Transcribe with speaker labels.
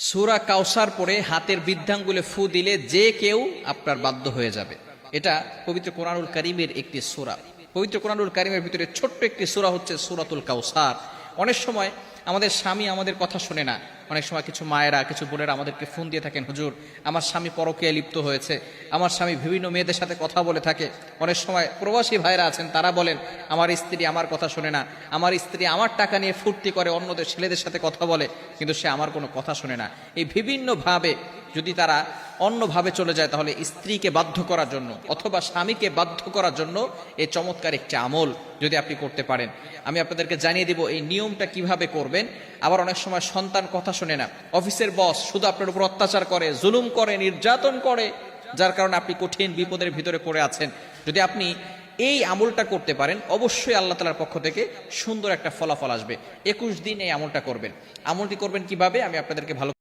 Speaker 1: সূরা কাউসার পড়ে হাতের বৃদ্ধাঙ্গুলে ফু দিলে যে কেউ আপনার বাধ্য হয়ে যাবে। এটা পবিত্র কোরআনুল কারীমের একটি সূরা। পবিত্র কোরআনুল কারীমের ভিতরে ছোট্ট একটি সূরা হচ্ছে সূরাতুল কাউসার। অনেক সময় আমাদের স্বামী আমাদের কথা শোনে না। অনেক সময় কিছু মায়েরা, কিছু বোনেরা আমাদেরকে ফোন দিয়ে থাকেন, হুজুর আমার স্বামী পরকীয়ায় লিপ্ত হয়েছে, আমার স্বামী বিভিন্ন মেয়েদের সাথে কথা বলে থাকে। অনেক সময় প্রবাসী ভাইরা আছেন, তারা বলেন আমার স্ত্রী আমার কথা শোনে না, আমার স্ত্রী আমার টাকা নিয়ে ফুর্তি করে, অন্যদের ছেলেদের সাথে কথা বলে, কিন্তু সে আমার কোনো কথা শোনে না। এই বিভিন্নভাবে যদি তারা অন্যভাবে চলে যায়, তাহলে স্ত্রীকে বাধ্য করার জন্য অথবা স্বামীকে বাধ্য করার জন্য এই চমৎকার একটি আমল যদি আপনি করতে পারেন, আমি আপনাদেরকে জানিয়ে দিব এই নিয়মটা কিভাবে করবেন। আবার অনেক সময় সন্তান কথা শোনে না, অফিসের বস শুধু আপনার উপর অত্যাচার করে, জুলুম করে, নির্যাতন করে, যার কারণে আপনি কঠিন বিপদের ভিতরে পড়ে আছেন। যদি আপনি এই আমলটা করতে পারেন, অবশ্যই আল্লাহ তাআলার পক্ষ থেকে সুন্দর একটা ফলাফল আসবে। 21 দিন এই আমলটা করবেন। আমলটি করবেন কিভাবে আমি আপনাদেরকে ভালো